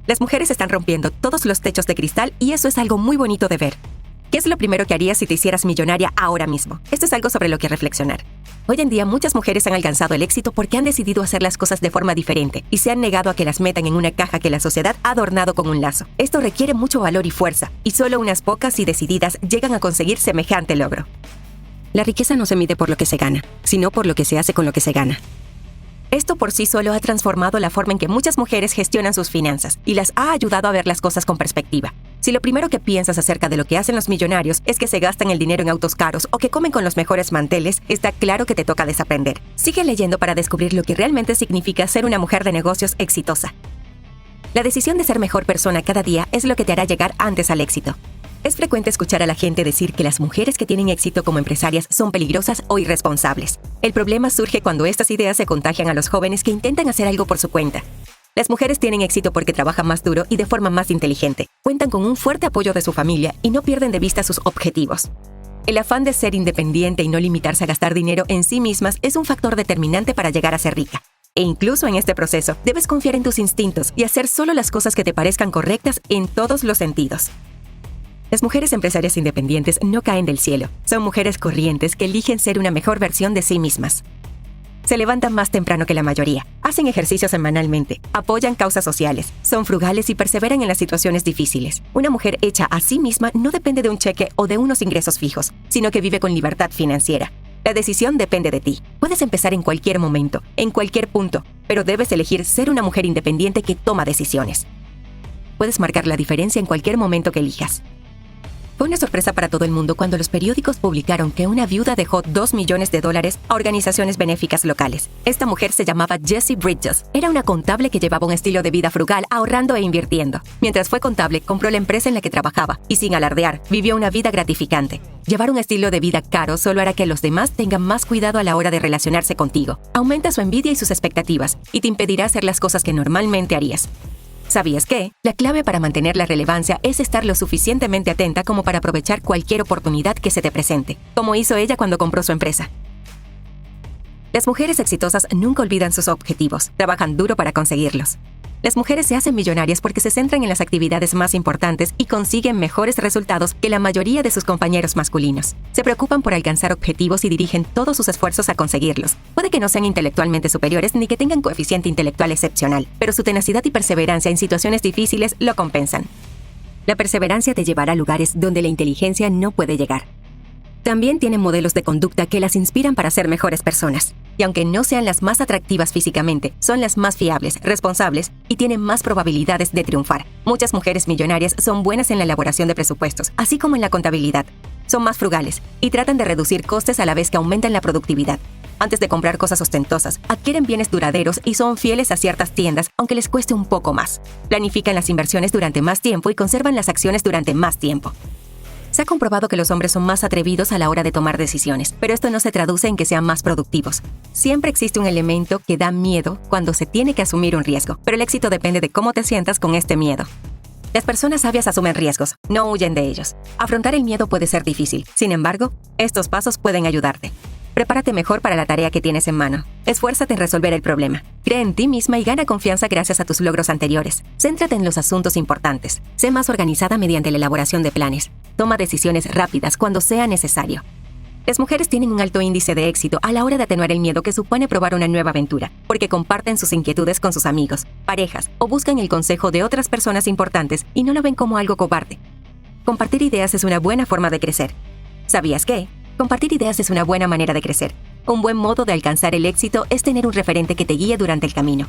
Las mujeres están rompiendo todos los techos de cristal y eso es algo muy bonito de ver. ¿Qué es lo primero que harías si te hicieras millonaria ahora mismo? Esto es algo sobre lo que reflexionar. Hoy en día muchas mujeres han alcanzado el éxito porque han decidido hacer las cosas de forma diferente y se han negado a que las metan en una caja que la sociedad ha adornado con un lazo. Esto requiere mucho valor y fuerza, y solo unas pocas y decididas llegan a conseguir semejante logro. La riqueza no se mide por lo que se gana, sino por lo que se hace con lo que se gana. Esto por sí solo ha transformado la forma en que muchas mujeres gestionan sus finanzas y las ha ayudado a ver las cosas con perspectiva. Si lo primero que piensas acerca de lo que hacen los millonarios es que se gastan el dinero en autos caros o que comen con los mejores manteles, está claro que te toca desaprender. Sigue leyendo para descubrir lo que realmente significa ser una mujer de negocios exitosa. La decisión de ser mejor persona cada día es lo que te hará llegar antes al éxito. Es frecuente escuchar a la gente decir que las mujeres que tienen éxito como empresarias son peligrosas o irresponsables. El problema surge cuando estas ideas se contagian a los jóvenes que intentan hacer algo por su cuenta. Las mujeres tienen éxito porque trabajan más duro y de forma más inteligente, cuentan con un fuerte apoyo de su familia y no pierden de vista sus objetivos. El afán de ser independiente y no limitarse a gastar dinero en sí mismas es un factor determinante para llegar a ser rica. E incluso en este proceso, debes confiar en tus instintos y hacer solo las cosas que te parezcan correctas en todos los sentidos. Las mujeres empresarias independientes no caen del cielo. Son mujeres corrientes que eligen ser una mejor versión de sí mismas. Se levantan más temprano que la mayoría, hacen ejercicio semanalmente, apoyan causas sociales, son frugales y perseveran en las situaciones difíciles. Una mujer hecha a sí misma no depende de un cheque o de unos ingresos fijos, sino que vive con libertad financiera. La decisión depende de ti. Puedes empezar en cualquier momento, en cualquier punto, pero debes elegir ser una mujer independiente que toma decisiones. Puedes marcar la diferencia en cualquier momento que elijas. Fue una sorpresa para todo el mundo cuando los periódicos publicaron que una viuda dejó $2 millones a organizaciones benéficas locales. Esta mujer se llamaba Jessie Bridges. Era una contable que llevaba un estilo de vida frugal, ahorrando e invirtiendo. Mientras fue contable, compró la empresa en la que trabajaba y, sin alardear, vivió una vida gratificante. Llevar un estilo de vida caro solo hará que los demás tengan más cuidado a la hora de relacionarse contigo. Aumenta su envidia y sus expectativas y te impedirá hacer las cosas que normalmente harías. ¿Sabías qué? La clave para mantener la relevancia es estar lo suficientemente atenta como para aprovechar cualquier oportunidad que se te presente, como hizo ella cuando compró su empresa. Las mujeres exitosas nunca olvidan sus objetivos, trabajan duro para conseguirlos. Las mujeres se hacen millonarias porque se centran en las actividades más importantes y consiguen mejores resultados que la mayoría de sus compañeros masculinos. Se preocupan por alcanzar objetivos y dirigen todos sus esfuerzos a conseguirlos. Puede que no sean intelectualmente superiores ni que tengan coeficiente intelectual excepcional, pero su tenacidad y perseverancia en situaciones difíciles lo compensan. La perseverancia te llevará a lugares donde la inteligencia no puede llegar. También tienen modelos de conducta que las inspiran para ser mejores personas. Y aunque no sean las más atractivas físicamente, son las más fiables, responsables y tienen más probabilidades de triunfar. Muchas mujeres millonarias son buenas en la elaboración de presupuestos, así como en la contabilidad. Son más frugales y tratan de reducir costes a la vez que aumentan la productividad. Antes de comprar cosas ostentosas, adquieren bienes duraderos y son fieles a ciertas tiendas, aunque les cueste un poco más. Planifican las inversiones durante más tiempo y conservan las acciones durante más tiempo. Se ha comprobado que los hombres son más atrevidos a la hora de tomar decisiones, pero esto no se traduce en que sean más productivos. Siempre existe un elemento que da miedo cuando se tiene que asumir un riesgo, pero el éxito depende de cómo te sientas con este miedo. Las personas sabias asumen riesgos, no huyen de ellos. Afrontar el miedo puede ser difícil, sin embargo, estos pasos pueden ayudarte. Prepárate mejor para la tarea que tienes en mano. Esfuérzate en resolver el problema. Cree en ti misma y gana confianza gracias a tus logros anteriores. Céntrate en los asuntos importantes. Sé más organizada mediante la elaboración de planes. Toma decisiones rápidas cuando sea necesario. Las mujeres tienen un alto índice de éxito a la hora de atenuar el miedo que supone probar una nueva aventura, porque comparten sus inquietudes con sus amigos, parejas o buscan el consejo de otras personas importantes y no lo ven como algo cobarde. Compartir ideas es una buena forma de crecer. ¿Sabías qué? Compartir ideas es una buena manera de crecer. Un buen modo de alcanzar el éxito es tener un referente que te guíe durante el camino.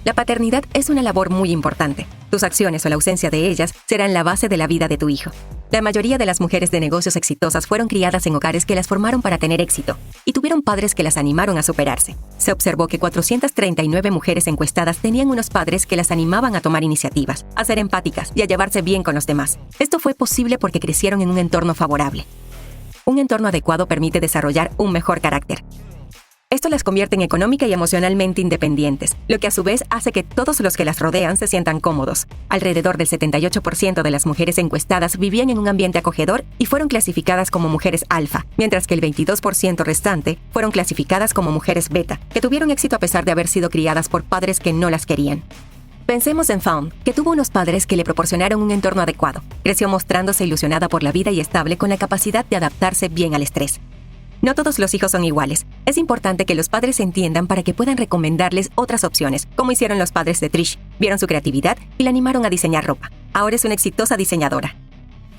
La paternidad es una labor muy importante. Tus acciones o la ausencia de ellas serán la base de la vida de tu hijo. La mayoría de las mujeres de negocios exitosas fueron criadas en hogares que las formaron para tener éxito y tuvieron padres que las animaron a superarse. Se observó que 439 mujeres encuestadas tenían unos padres que las animaban a tomar iniciativas, a ser empáticas y a llevarse bien con los demás. Esto fue posible porque crecieron en un entorno favorable. Un entorno adecuado permite desarrollar un mejor carácter. Esto las convierte en económica y emocionalmente independientes, lo que a su vez hace que todos los que las rodean se sientan cómodos. Alrededor del 78% de las mujeres encuestadas vivían en un ambiente acogedor y fueron clasificadas como mujeres alfa, mientras que el 22% restante fueron clasificadas como mujeres beta, que tuvieron éxito a pesar de haber sido criadas por padres que no las querían. Pensemos en Fawn, que tuvo unos padres que le proporcionaron un entorno adecuado. Creció mostrándose ilusionada por la vida y estable con la capacidad de adaptarse bien al estrés. No todos los hijos son iguales. Es importante que los padres entiendan para que puedan recomendarles otras opciones, como hicieron los padres de Trish. Vieron su creatividad y la animaron a diseñar ropa. Ahora es una exitosa diseñadora.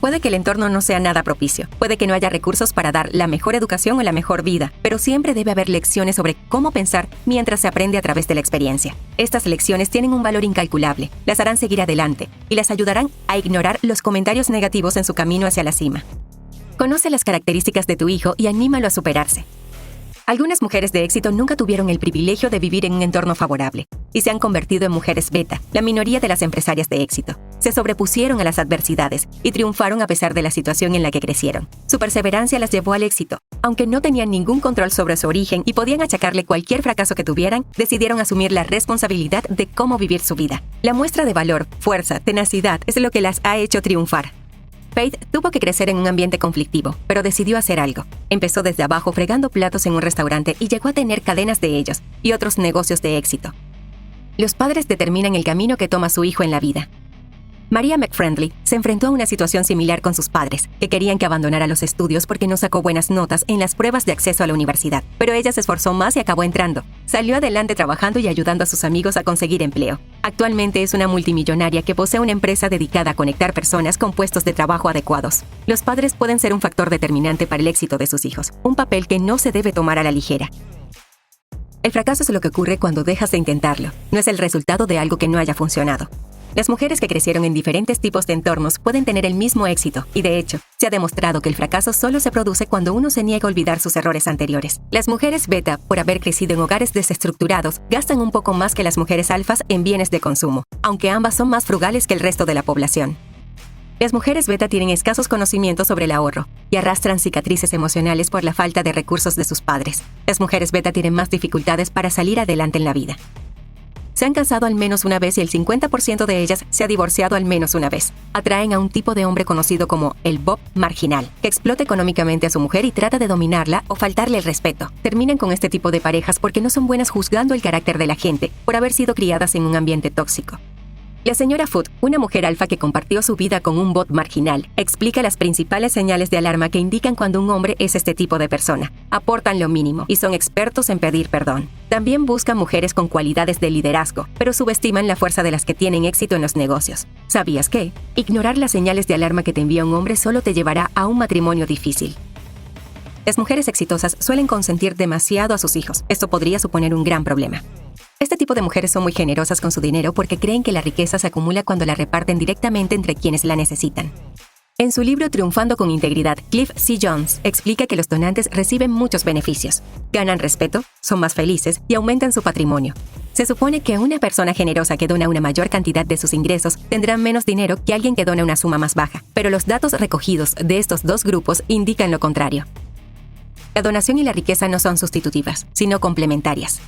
Puede que el entorno no sea nada propicio, puede que no haya recursos para dar la mejor educación o la mejor vida, pero siempre debe haber lecciones sobre cómo pensar mientras se aprende a través de la experiencia. Estas lecciones tienen un valor incalculable, las harán seguir adelante y las ayudarán a ignorar los comentarios negativos en su camino hacia la cima. Conoce las características de tu hijo y anímalo a superarse. Algunas mujeres de éxito nunca tuvieron el privilegio de vivir en un entorno favorable y se han convertido en mujeres beta, la minoría de las empresarias de éxito. Se sobrepusieron a las adversidades y triunfaron a pesar de la situación en la que crecieron. Su perseverancia las llevó al éxito. Aunque no tenían ningún control sobre su origen y podían achacarle cualquier fracaso que tuvieran, decidieron asumir la responsabilidad de cómo vivir su vida. La muestra de valor, fuerza, tenacidad es lo que las ha hecho triunfar. Faith tuvo que crecer en un ambiente conflictivo, pero decidió hacer algo. Empezó desde abajo fregando platos en un restaurante y llegó a tener cadenas de ellos y otros negocios de éxito. Los padres determinan el camino que toma su hijo en la vida. Maria McFriendly se enfrentó a una situación similar con sus padres, que querían que abandonara los estudios porque no sacó buenas notas en las pruebas de acceso a la universidad. Pero ella se esforzó más y acabó entrando. Salió adelante trabajando y ayudando a sus amigos a conseguir empleo. Actualmente es una multimillonaria que posee una empresa dedicada a conectar personas con puestos de trabajo adecuados. Los padres pueden ser un factor determinante para el éxito de sus hijos, un papel que no se debe tomar a la ligera. El fracaso es lo que ocurre cuando dejas de intentarlo, no es el resultado de algo que no haya funcionado. Las mujeres que crecieron en diferentes tipos de entornos pueden tener el mismo éxito y, de hecho, se ha demostrado que el fracaso solo se produce cuando uno se niega a olvidar sus errores anteriores. Las mujeres beta, por haber crecido en hogares desestructurados, gastan un poco más que las mujeres alfas en bienes de consumo, aunque ambas son más frugales que el resto de la población. Las mujeres beta tienen escasos conocimientos sobre el ahorro y arrastran cicatrices emocionales por la falta de recursos de sus padres. Las mujeres beta tienen más dificultades para salir adelante en la vida. Se han casado al menos una vez y el 50% de ellas se ha divorciado al menos una vez. Atraen a un tipo de hombre conocido como el Bob marginal, que explota económicamente a su mujer y trata de dominarla o faltarle el respeto. Terminan con este tipo de parejas porque no son buenas juzgando el carácter de la gente por haber sido criadas en un ambiente tóxico. La señora Foot, una mujer alfa que compartió su vida con un bot marginal, explica las principales señales de alarma que indican cuando un hombre es este tipo de persona. Aportan lo mínimo y son expertos en pedir perdón. También buscan mujeres con cualidades de liderazgo, pero subestiman la fuerza de las que tienen éxito en los negocios. ¿Sabías qué? Ignorar las señales de alarma que te envía un hombre solo te llevará a un matrimonio difícil. Las mujeres exitosas suelen consentir demasiado a sus hijos. Esto podría suponer un gran problema. Este tipo de mujeres son muy generosas con su dinero porque creen que la riqueza se acumula cuando la reparten directamente entre quienes la necesitan. En su libro Triunfando con Integridad, Cliff C. Jones explica que los donantes reciben muchos beneficios. Ganan respeto, son más felices y aumentan su patrimonio. Se supone que una persona generosa que dona una mayor cantidad de sus ingresos tendrá menos dinero que alguien que dona una suma más baja, pero los datos recogidos de estos dos grupos indican lo contrario. La donación y la riqueza no son sustitutivas, sino complementarias.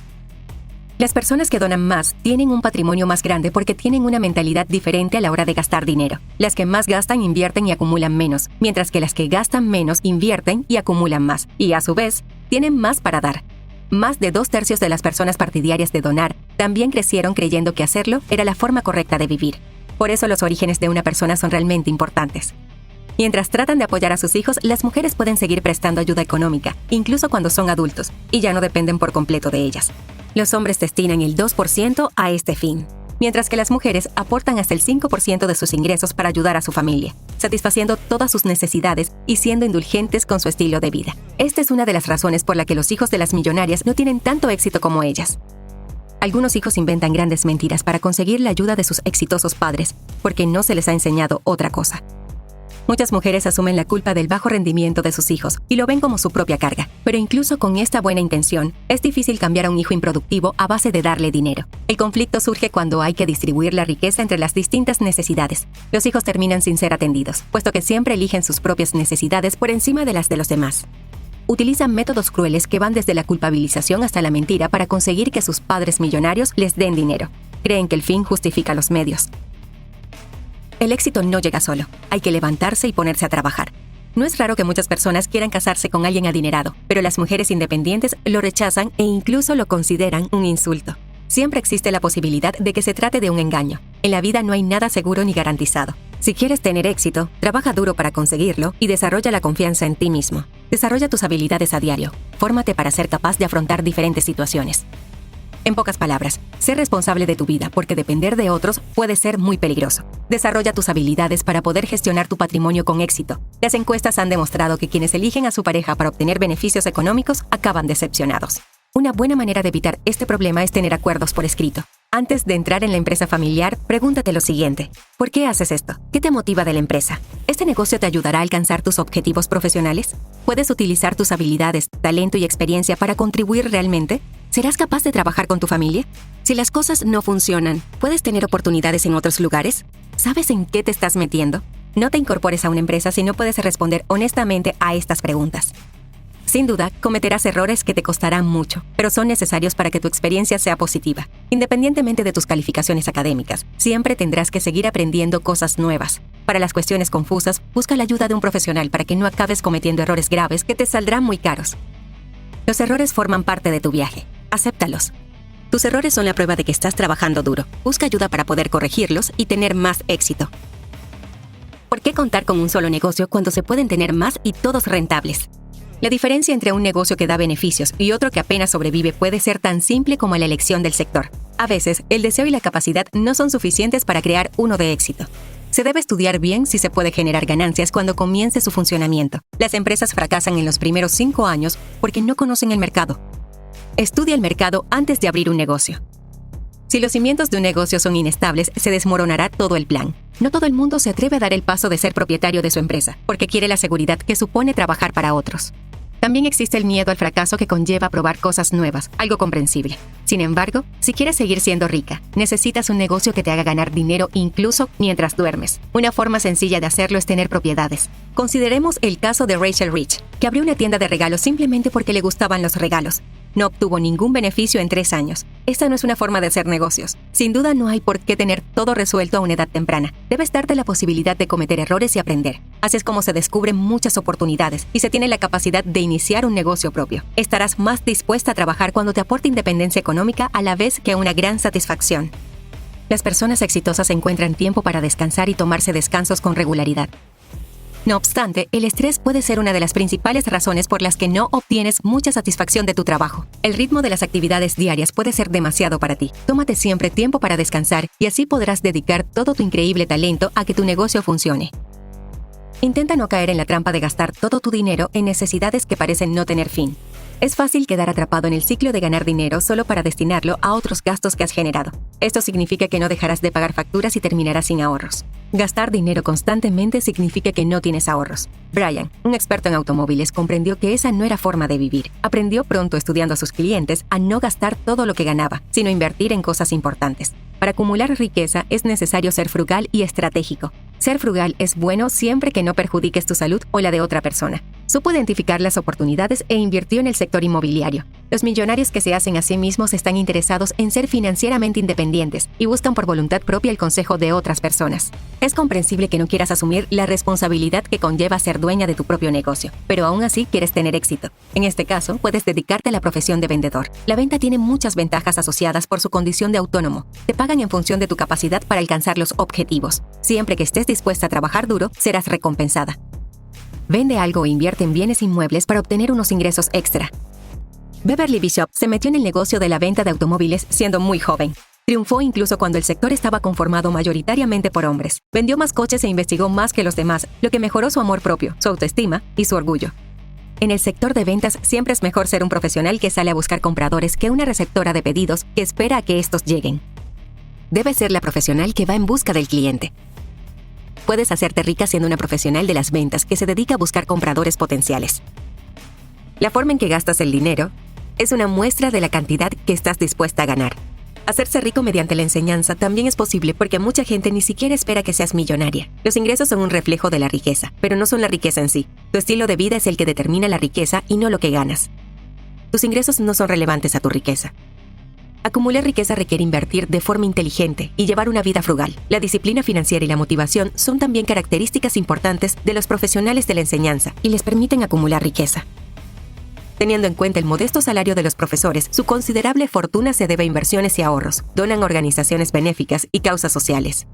Las personas que donan más tienen un patrimonio más grande porque tienen una mentalidad diferente a la hora de gastar dinero. Las que más gastan invierten y acumulan menos, mientras que las que gastan menos invierten y acumulan más, y a su vez, tienen más para dar. Más de 2/3 de las personas partidarias de donar también crecieron creyendo que hacerlo era la forma correcta de vivir. Por eso los orígenes de una persona son realmente importantes. Mientras tratan de apoyar a sus hijos, las mujeres pueden seguir prestando ayuda económica, incluso cuando son adultos, y ya no dependen por completo de ellas. Los hombres destinan el 2% a este fin, mientras que las mujeres aportan hasta el 5% de sus ingresos para ayudar a su familia, satisfaciendo todas sus necesidades y siendo indulgentes con su estilo de vida. Esta es una de las razones por la que los hijos de las millonarias no tienen tanto éxito como ellas. Algunos hijos inventan grandes mentiras para conseguir la ayuda de sus exitosos padres, porque no se les ha enseñado otra cosa. Muchas mujeres asumen la culpa del bajo rendimiento de sus hijos y lo ven como su propia carga. Pero incluso con esta buena intención, es difícil cambiar a un hijo improductivo a base de darle dinero. El conflicto surge cuando hay que distribuir la riqueza entre las distintas necesidades. Los hijos terminan sin ser atendidos, puesto que siempre eligen sus propias necesidades por encima de las de los demás. Utilizan métodos crueles que van desde la culpabilización hasta la mentira para conseguir que sus padres millonarios les den dinero. Creen que el fin justifica los medios. El éxito no llega solo. Hay que levantarse y ponerse a trabajar. No es raro que muchas personas quieran casarse con alguien adinerado, pero las mujeres independientes lo rechazan e incluso lo consideran un insulto. siempre existe la posibilidad de que se trate de un engaño. En la vida no hay nada seguro ni garantizado. Si quieres tener éxito, trabaja duro para conseguirlo y desarrolla la confianza en ti mismo. Desarrolla tus habilidades a diario. Fórmate para ser capaz de afrontar diferentes situaciones. En pocas palabras, sé responsable de tu vida porque depender de otros puede ser muy peligroso. Desarrolla tus habilidades para poder gestionar tu patrimonio con éxito. Las encuestas han demostrado que quienes eligen a su pareja para obtener beneficios económicos acaban decepcionados. Una buena manera de evitar este problema es tener acuerdos por escrito. Antes de entrar en la empresa familiar, pregúntate lo siguiente. ¿Por qué haces esto? ¿Qué te motiva de la empresa? ¿Este negocio te ayudará a alcanzar tus objetivos profesionales? ¿Puedes utilizar tus habilidades, talento y experiencia para contribuir realmente? ¿Serás capaz de trabajar con tu familia? Si las cosas no funcionan, ¿puedes tener oportunidades en otros lugares? ¿Sabes en qué te estás metiendo? No te incorpores a una empresa si no puedes responder honestamente a estas preguntas. Sin duda, cometerás errores que te costarán mucho, pero son necesarios para que tu experiencia sea positiva. Independientemente de tus calificaciones académicas, siempre tendrás que seguir aprendiendo cosas nuevas. Para las cuestiones confusas, busca la ayuda de un profesional para que no acabes cometiendo errores graves que te saldrán muy caros. Los errores forman parte de tu viaje. Acéptalos. Tus errores son la prueba de que estás trabajando duro. Busca ayuda para poder corregirlos y tener más éxito. ¿Por qué contar con un solo negocio cuando se pueden tener más y todos rentables? La diferencia entre un negocio que da beneficios y otro que apenas sobrevive puede ser tan simple como la elección del sector. A veces, el deseo y la capacidad no son suficientes para crear uno de éxito. Se debe estudiar bien si se puede generar ganancias cuando comience su funcionamiento. Las empresas fracasan en los primeros 5 años porque no conocen el mercado. Estudia el mercado antes de abrir un negocio. Si los cimientos de un negocio son inestables, se desmoronará todo el plan. No todo el mundo se atreve a dar el paso de ser propietario de su empresa, porque quiere la seguridad que supone trabajar para otros. También existe el miedo al fracaso que conlleva probar cosas nuevas, algo comprensible. Sin embargo, si quieres seguir siendo rica, necesitas un negocio que te haga ganar dinero incluso mientras duermes. Una forma sencilla de hacerlo es tener propiedades. Consideremos el caso de Rachel Rich, que abrió una tienda de regalos simplemente porque le gustaban los regalos. No obtuvo ningún beneficio en 3 años. Esta no es una forma de hacer negocios. Sin duda no hay por qué tener todo resuelto a una edad temprana. Debes darte la posibilidad de cometer errores y aprender. Así es como se descubren muchas oportunidades y se tiene la capacidad de iniciar un negocio propio. Estarás más dispuesta a trabajar cuando te aporte independencia económica a la vez que una gran satisfacción. Las personas exitosas encuentran tiempo para descansar y tomarse descansos con regularidad. No obstante, el estrés puede ser una de las principales razones por las que no obtienes mucha satisfacción de tu trabajo. El ritmo de las actividades diarias puede ser demasiado para ti. Tómate siempre tiempo para descansar y así podrás dedicar todo tu increíble talento a que tu negocio funcione. Intenta no caer en la trampa de gastar todo tu dinero en necesidades que parecen no tener fin. Es fácil quedar atrapado en el ciclo de ganar dinero solo para destinarlo a otros gastos que has generado. Esto significa que no dejarás de pagar facturas y terminarás sin ahorros. Gastar dinero constantemente significa que no tienes ahorros. Brian, un experto en automóviles, comprendió que esa no era forma de vivir. Aprendió pronto estudiando a sus clientes a no gastar todo lo que ganaba, sino invertir en cosas importantes. Para acumular riqueza es necesario ser frugal y estratégico. Ser frugal es bueno siempre que no perjudiques tu salud o la de otra persona. Supo identificar las oportunidades e invirtió en el sector inmobiliario. Los millonarios que se hacen a sí mismos están interesados en ser financieramente independientes y buscan por voluntad propia el consejo de otras personas. Es comprensible que no quieras asumir la responsabilidad que conlleva ser dueña de tu propio negocio, pero aún así quieres tener éxito. En este caso, puedes dedicarte a la profesión de vendedor. La venta tiene muchas ventajas asociadas por su condición de autónomo. Te pagan en función de tu capacidad para alcanzar los objetivos. Siempre que estés dispuesta a trabajar duro, serás recompensada. Vende algo o invierte en bienes inmuebles para obtener unos ingresos extra. Beverly Bishop se metió en el negocio de la venta de automóviles siendo muy joven. Triunfó incluso cuando el sector estaba conformado mayoritariamente por hombres. Vendió más coches e investigó más que los demás, lo que mejoró su amor propio, su autoestima y su orgullo. En el sector de ventas siempre es mejor ser un profesional que sale a buscar compradores que una receptora de pedidos que espera a que estos lleguen. Debes ser la profesional que va en busca del cliente. Puedes hacerte rica siendo una profesional de las ventas que se dedica a buscar compradores potenciales. La forma en que gastas el dinero es una muestra de la cantidad que estás dispuesta a ganar. Hacerse rico mediante la enseñanza también es posible porque mucha gente ni siquiera espera que seas millonaria. Los ingresos son un reflejo de la riqueza, pero no son la riqueza en sí. Tu estilo de vida es el que determina la riqueza y no lo que ganas. Tus ingresos no son relevantes a tu riqueza. Acumular riqueza requiere invertir de forma inteligente y llevar una vida frugal. La disciplina financiera y la motivación son también características importantes de los profesionales de la enseñanza y les permiten acumular riqueza. Teniendo en cuenta el modesto salario de los profesores, su considerable fortuna se debe a inversiones y ahorros. Donan a organizaciones benéficas y causas sociales.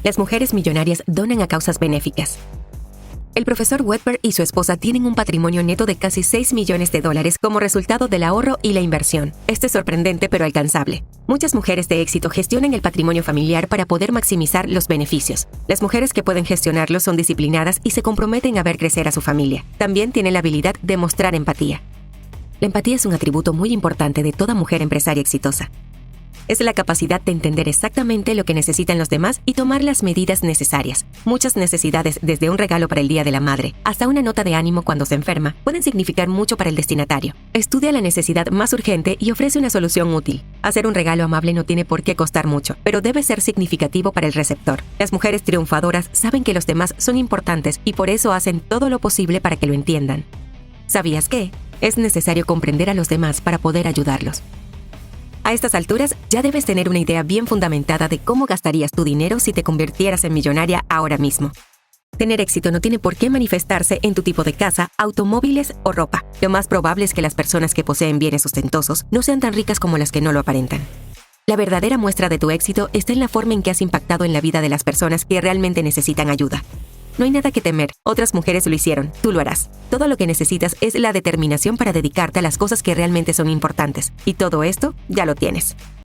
Las mujeres millonarias donan a causas benéficas. El profesor Wedberg y su esposa tienen un patrimonio neto de casi $6 millones como resultado del ahorro y la inversión. Esto es sorprendente pero alcanzable. Muchas mujeres de éxito gestionan el patrimonio familiar para poder maximizar los beneficios. Las mujeres que pueden gestionarlo son disciplinadas y se comprometen a ver crecer a su familia. También tienen la habilidad de mostrar empatía. La empatía es un atributo muy importante de toda mujer empresaria exitosa. Es la capacidad de entender exactamente lo que necesitan los demás y tomar las medidas necesarias. Muchas necesidades, desde un regalo para el Día de la Madre hasta una nota de ánimo cuando se enferma, pueden significar mucho para el destinatario. Estudia la necesidad más urgente y ofrece una solución útil. Hacer un regalo amable no tiene por qué costar mucho, pero debe ser significativo para el receptor. Las mujeres triunfadoras saben que los demás son importantes y por eso hacen todo lo posible para que lo entiendan. ¿Sabías que? Es necesario comprender a los demás para poder ayudarlos. A estas alturas, ya debes tener una idea bien fundamentada de cómo gastarías tu dinero si te convirtieras en millonaria ahora mismo. Tener éxito no tiene por qué manifestarse en tu tipo de casa, automóviles o ropa. Lo más probable es que las personas que poseen bienes ostentosos no sean tan ricas como las que no lo aparentan. La verdadera muestra de tu éxito está en la forma en que has impactado en la vida de las personas que realmente necesitan ayuda. No hay nada que temer, otras mujeres lo hicieron, tú lo harás. Todo lo que necesitas es la determinación para dedicarte a las cosas que realmente son importantes. Y todo esto ya lo tienes.